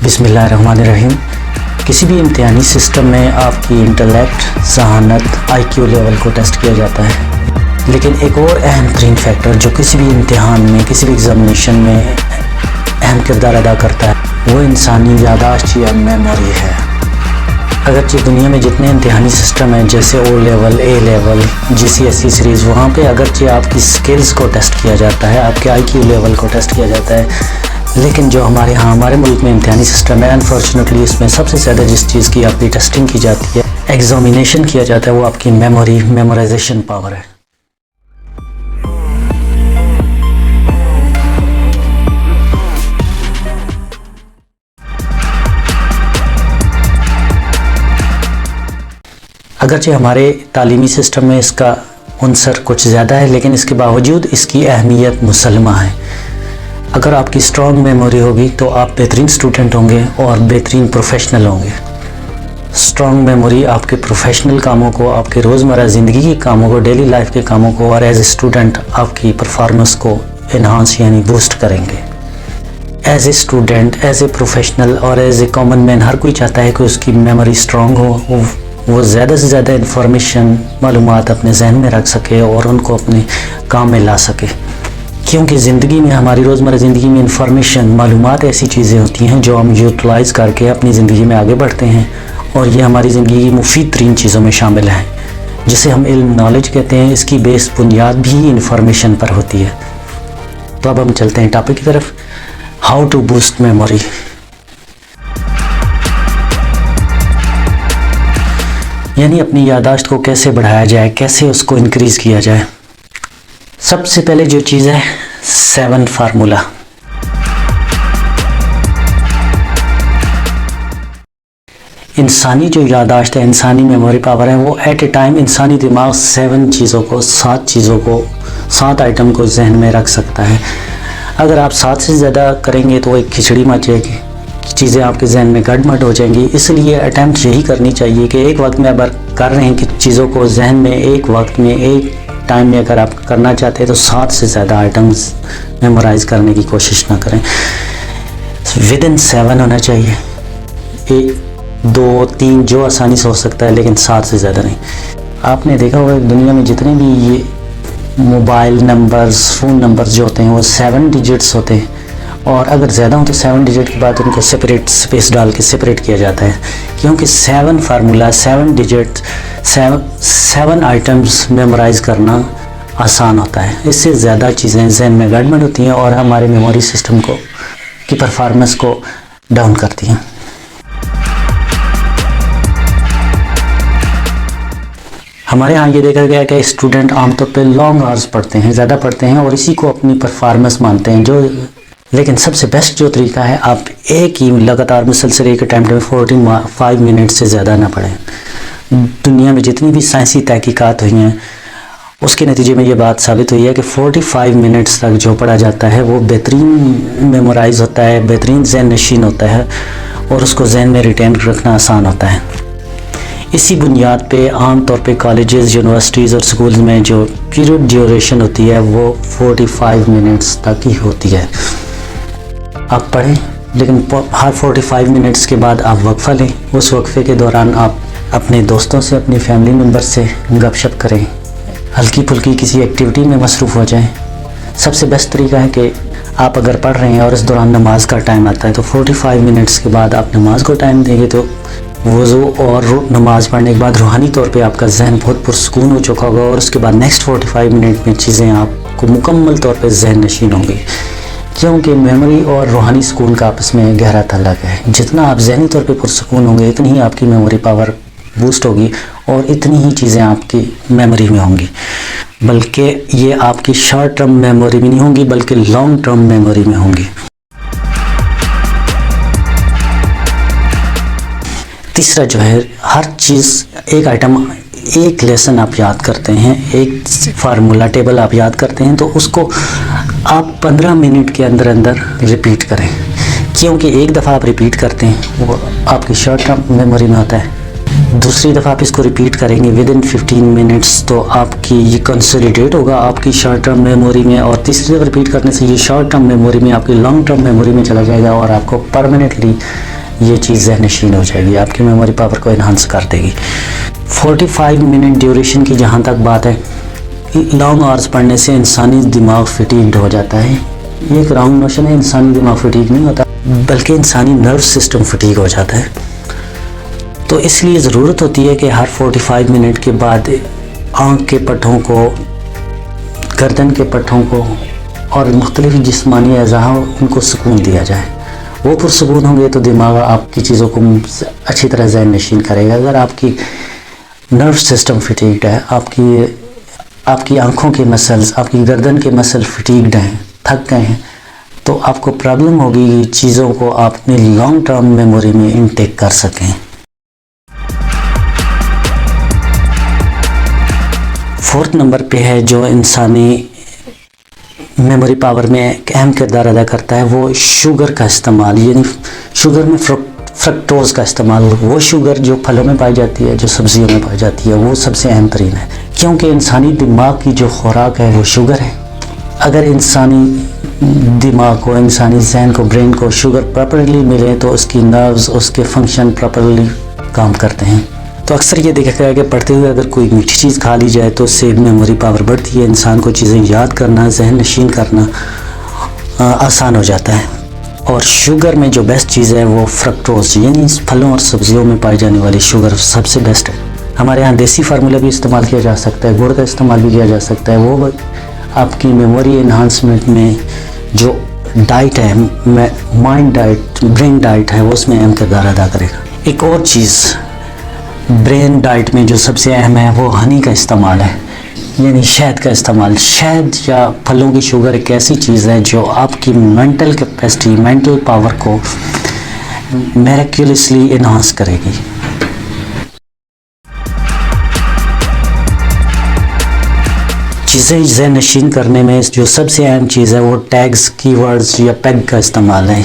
बिस्मिल्लाहिर्रहमानिर्रहीम। किसी भी इम्तिहानी सिस्टम में आपकी इंटेलेक्ट, ज़हानत, IQ लेवल को टेस्ट किया जाता है, लेकिन एक और अहम तरीन फैक्टर जो किसी भी इम्तिहान में, किसी भी एग्ज़ामिनेशन में अहम किरदार अदा करता है वो इंसानी यादाश्त या मेमोरी है। अगरचे दुनिया में जितने इम्तिहानी सिस्टम हैं जैसे O level, A level, GCSE series, वहाँ पे अगरचे आपकी स्किल्स को टेस्ट किया जाता है, आपके IQ लेवल को टेस्ट किया जाता है, लेकिन जो हमारे मुल्क में इम्तिहानी सिस्टम है, अनफॉर्चुनेटली इसमें सबसे ज़्यादा जिस चीज़ की आपकी टेस्टिंग की जाती है, एग्जामिनेशन किया जाता है, वो आपकी मेमोराइजेशन पावर है। अगरचे हमारे तालीमी सिस्टम में इसका उनसर कुछ ज़्यादा है, लेकिन इसके बावजूद इसकी अहमियत मुसल्लमा है। अगर आपकी स्ट्रॉन्ग मेमोरी होगी तो आप बेहतरीन स्टूडेंट होंगे और बेहतरीन प्रोफेशनल होंगे। स्ट्रॉन्ग मेमोरी आपके प्रोफेशनल कामों को, आपके रोज़मर्रा ज़िंदगी के कामों को, डेली लाइफ के कामों को और एज ए स्टूडेंट आपकी परफॉर्मेंस को इन्हांस यानी बूस्ट करेंगे। As a student, as a professional और एज ए कॉमन मैन हर कोई चाहता है कि उसकी मेमोरी स्ट्रॉन्ग हो, वो ज़्यादा से ज़्यादा इंफॉर्मेशन, मालूमात अपने जहन में रख सके और उनको अपने काम में ला सके। क्योंकि ज़िंदगी में, हमारी रोज़मर्रा ज़िंदगी में इंफॉर्मेशन, मालूमात ऐसी चीज़ें होती हैं जो हम यूटिलाइज़ करके अपनी ज़िंदगी में आगे बढ़ते हैं और ये हमारी ज़िंदगी की मुफीद तरीन चीज़ों में शामिल है, जिसे हम इल्म, नॉलेज कहते हैं। इसकी बेस बुनियाद भी इंफॉर्मेशन पर होती है। तो अब हम चलते हैं टॉपिक की तरफ, हाउ टू बूस्ट मेमोरी। यानी अपनी यादाश्त को कैसे बढ़ाया जाए, कैसे उसको इंक्रीज़ किया जाए। सबसे पहले जो चीज़ है 7 फार्मूला। इंसानी जो यादाश्त है, इंसानी मेमोरी पावर है, वो एट ए टाइम इंसानी दिमाग 7 चीज़ों को, 7 आइटम को जहन में रख सकता है। अगर आप 7 से ज़्यादा करेंगे तो एक खिचड़ी मच जाएगी, चीज़ें आपके जहन में गड़मड़ हो जाएंगी। इसलिए अटैम्प्ट यही करनी चाहिए कि एक वक्त में अगर कर रहे हैं कि चीज़ों को जहन में एक वक्त में, एक टाइम में अगर आप करना चाहते हैं तो 7 से ज़्यादा आइटम्स मेमोराइज़ करने की कोशिश ना करें। विदिन 7 होना चाहिए, 1, 2, 3 जो आसानी से हो सकता है, लेकिन 7 से ज़्यादा नहीं। आपने देखा होगा दुनिया में जितने भी ये मोबाइल नंबर्स, फ़ोन नंबर्स जो होते हैं वो 7 डिजिट्स होते हैं, और अगर ज़्यादा हो तो 7 डिजिट के बाद उनको सेपरेट स्पेस डाल के सेपरेट किया जाता है, क्योंकि 7 फार्मूला, 7 डिजिट, 7 आइटम्स मेमोराइज़ करना आसान होता है। इससे ज़्यादा चीज़ें जहन में गड़बड़ होती हैं और हमारे मेमोरी सिस्टम की परफॉर्मेंस को डाउन करती हैं। हमारे यहाँ ये देखा गया है कि स्टूडेंट आमतौर पे लॉन्ग आवर्स पढ़ते हैं, ज़्यादा पढ़ते हैं और इसी को अपनी परफॉर्मेंस मानते हैं। लेकिन सबसे बेस्ट जो तरीका है, आप एक ही लगातार मुसलसल एक अटैम्प्ट में 45 मिनट से ज़्यादा ना पढ़ें। दुनिया में जितनी भी साइंसी तहकीकात हुई हैं उसके नतीजे में ये बात साबित हुई है कि 45 मिनट्स तक जो पढ़ा जाता है वो बेहतरीन मेमोराइज़ होता है, बेहतरीन ज़हन नशीन होता है और उसको जहन में रिटेन रखना आसान होता है। इसी बुनियाद पे आम तौर पे कॉलेजेस, यूनिवर्सिटीज़ और स्कूल्स में जो पीरियड ड्यूरेशन होती है वो 45 मिनट्स तक ही होती है। आप पढ़ें, लेकिन हर 45 मिनट्स के बाद आप वक्फ़ा लें। उस वक्फ़े के दौरान आप अपने दोस्तों से, अपनी फैमिली मेम्बर से गपशप करें, हल्की फुल्की किसी एक्टिविटी में मसरूफ़ हो जाएं। सबसे बेस्ट तरीका है कि आप अगर पढ़ रहे हैं और इस दौरान नमाज का टाइम आता है तो 45 मिनट्स के बाद आप नमाज को टाइम देंगे तो वज़ू और नमाज़ पढ़ने के बाद रूहानी तौर पे आपका जहन बहुत पुरसकून हो चुका होगा और उसके बाद नेक्स्ट 45 मिनट में चीज़ें आपको मुकम्मल तौर पे जहन नशीन होंगी, क्योंकि मेमोरी और रूहानी सुकून का आपस में गहरा ताल्लुक है। जितना आप जहनी तौर पे पुरसकून होंगे इतनी ही आपकी मेमोरी पावर बूस्ट होगी और इतनी ही चीज़ें आपकी मेमोरी में होंगी। बल्कि ये आपकी शॉर्ट टर्म मेमोरी में नहीं होंगी बल्कि लॉन्ग टर्म मेमोरी में होंगी। तीसरा जो है, हर चीज़, एक आइटम, एक लेसन आप याद करते हैं, एक फार्मूला टेबल आप याद करते हैं तो उसको आप 15 मिनट के अंदर अंदर रिपीट करें, क्योंकि एक दफ़ा आप रिपीट करते हैं वो आपकी शॉर्ट टर्म मेमोरी में होता है। दूसरी दफ़ा आप इसको रिपीट करेंगे विद इन 15 मिनट्स तो आपकी ये कंसोलिडेट होगा आपकी शॉर्ट टर्म मेमोरी में, और तीसरी दफ़ा रिपीट करने से ये शॉर्ट टर्म मेमोरी में आपकी लॉन्ग टर्म मेमोरी में चला जाएगा और आपको परमानेंटली ये चीज़ ज़हन-नशीन हो जाएगी, आपकी मेमोरी पावर को इन्हांस कर देगी। 45 मिनट ड्यूरेशन की जहाँ तक बात है, लॉन्ग आवर्स पढ़ने से इंसानी दिमाग फटीग्ड हो जाता है। ये एक रॉन्ग नोशन है, इंसानी दिमाग फटीग नहीं होता बल्कि इंसानी नर्व सिस्टम फटीग हो जाता है। तो इसलिए ज़रूरत होती है कि हर 45 मिनट के बाद आँख के पट्टों को, गर्दन के पट्टों को और मुख्तलिफ जिस्मानी अज़ा उनको सुकून दिया जाए। वो पुरसुकून होंगे तो दिमाग आपकी चीज़ों को अच्छी तरह ज़हन नशीन करेगा। अगर आपकी नर्व सिस्टम फटीग्ड है, आपकी आँखों के मसल्स, आपकी गर्दन के मसल फटीग्ड हैं, थक गए हैं, तो आपको प्रॉब्लम होगी कि चीज़ों को आप अपनी लॉन्ग टर्म मेमोरी में इनटेक कर सकें। 4th नंबर पे है जो इंसानी मेमोरी पावर में एक अहम किरदार अदा करता है, वो शुगर का इस्तेमाल, यानी शुगर में फ्रक्टोज का इस्तेमाल। वो शुगर जो फलों में पाई जाती है, जो सब्जियों में पाई जाती है, वो सबसे अहम तरीन है, क्योंकि इंसानी दिमाग की जो खुराक है वो शुगर है। अगर इंसानी दिमाग को, इंसानी जहन को, ब्रेन को शुगर प्रॉपरली मिले तो उसकी नर्व्स, उसके फंक्शन प्रॉपरली काम करते हैं। तो अक्सर ये देखा गया है कि पढ़ते हुए अगर कोई मीठी चीज़ खा ली जाए तो उससे मेमोरी पावर बढ़ती है, इंसान को चीज़ें याद करना, जहन नशीन करना आसान हो जाता है। और शुगर में जो बेस्ट चीज़ है वो फ्रक्टोज, यानी फलों और सब्जियों में पाई जाने वाली शुगर सबसे बेस्ट है। हमारे यहाँ देसी फार्मूला भी इस्तेमाल किया जा सकता है, गुड़ का इस्तेमाल भी किया जा सकता है। वो आपकी मेमोरी इन्हांसमेंट में जो डाइट है, माइंड डाइट, ब्रेन डाइट है, वो उसमें अहम किरदार अदा करेगा। एक और चीज़ ब्रेन डाइट में जो सबसे अहम है वो हनी का इस्तेमाल है, यानी शहद का इस्तेमाल। शहद या फलों की शुगर एक ऐसी चीज़ है जो आपकी मेंटल कैपेसिटी, मेंटल पावर को मिरेक्युलसली इन्हांस करेगी। चीज़ें ज़हन नशीन करने में जो सबसे अहम चीज़ है वो टैग्स, कीवर्ड्स या पेग का इस्तेमाल है।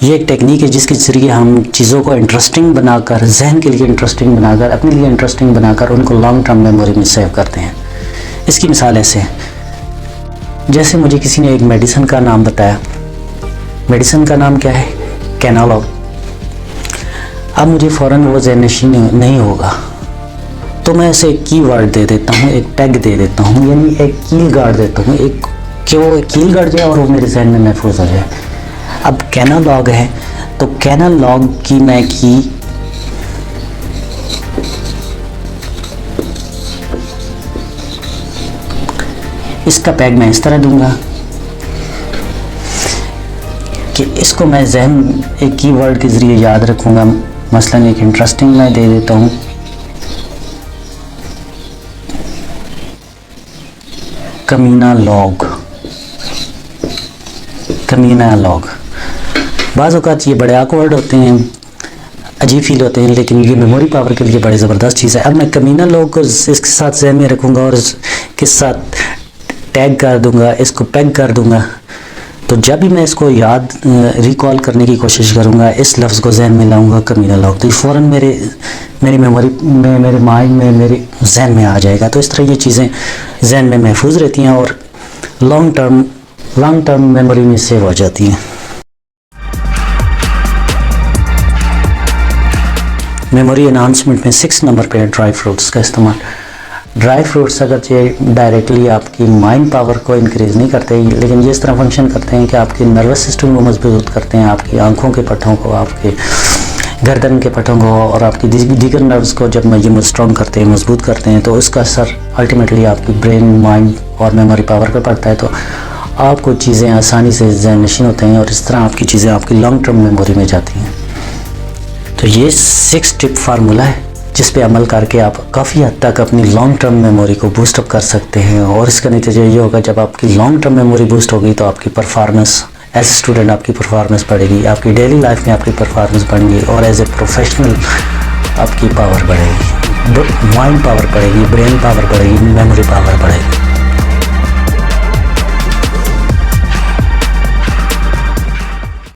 ये एक टेक्निक है जिसके ज़रिए हम चीज़ों को इंटरेस्टिंग बनाकर, जहन के लिए इंटरेस्टिंग बनाकर, अपने लिए इंटरेस्टिंग बनाकर उनको लॉन्ग टर्म मेमोरी में सेव करते हैं। इसकी मिसाल ऐसे है, जैसे मुझे किसी ने एक मेडिसिन का नाम बताया, मेडिसिन का नाम क्या है, कैनालॉग। अब मुझे फ़ौरन वो ज़हन नशीन नहीं होगा, तो मैं इसे एक कीवर्ड दे देता हूँ, एक टैग दे देता हूँ, यानी एक कील गार्ड देता हूँ, कि वो एक कील गार्ड जाए और वो मेरे जहन में महफूज हो जाए। अब कैनालॉग है तो कैनालॉग की मैं की इसका पैग मैं इस तरह दूंगा कि इसको मैं जहन एक कीवर्ड के ज़रिए याद रखूंगा। मसलन एक इंटरेस्टिंग मैं दे देता हूँ, कमीना लॉग, कमीना लॉग। बाज़ औक़ात ये बड़े ऑकवर्ड होते हैं, अजीब फील होते हैं, लेकिन ये मेमोरी पावर के लिए बड़ी ज़बरदस्त चीज़ है। अब मैं कमीना लॉग को इसके साथ जहन में रखूँगा और इसके साथ टैग कर दूँगा, इसको पैग कर दूँगा, तो जब भी मैं इसको याद रिकॉल करने की कोशिश करूँगा, इस लफ्ज़ को जहन में लाऊँगा कमीना लॉग, तो ये फ़ौरन मेरी मेमोरी में, मेरे माइंड में, मेरे जहन में आ जाएगा। तो इस तरह ये चीज़ें जहन में महफूज रहती हैं और लॉन्ग टर्म मेमोरी में सेव हो जाती हैं। मेमोरी एनहांसमेंट में 6 नंबर पे है ड्राई फ्रूट्स का इस्तेमाल। ड्राई फ्रूट्स अगरचे डायरेक्टली आपकी माइंड पावर को इंक्रीज़ नहीं करते, लेकिन ये इस तरह फंक्शन करते हैं कि आपके नर्वस सिस्टम को मजबूत करते हैं, आपकी आंखों के पट्टों को, आपके गर्दन के पट्टों को और आपकी दीगर नर्व्स को जब ये स्ट्रॉन्ग करते हैं, मजबूत करते हैं, तो इसका असर अल्टीमेटली आपकी ब्रेन, माइंड और मेमोरी पावर पर पड़ता है। तो आपको चीज़ें आसानी से ज़हन नशीन होते हैं और इस तरह आपकी चीज़ें आपकी लॉन्ग टर्म मेमोरी में जाती हैं। तो ये 6 टिप फार्मूला है जिस पे अमल करके आप काफ़ी हद तक अपनी लॉन्ग टर्म मेमोरी को बूस्ट अप कर सकते हैं, और इसका नतीजा ये होगा जब आपकी लॉन्ग टर्म मेमोरी बूस्ट होगी तो आपकी परफॉर्मेंस एज ए स्टूडेंट, आपकी परफॉर्मेंस बढ़ेगी, आपकी डेली लाइफ में आपकी परफॉर्मेंस बढ़ेगी, और एज ए प्रोफेशनल आपकी पावर बढ़ेगी, माइंड पावर बढ़ेगी, ब्रेन पावर बढ़ेगी, मेमोरी पावर बढ़ेगी।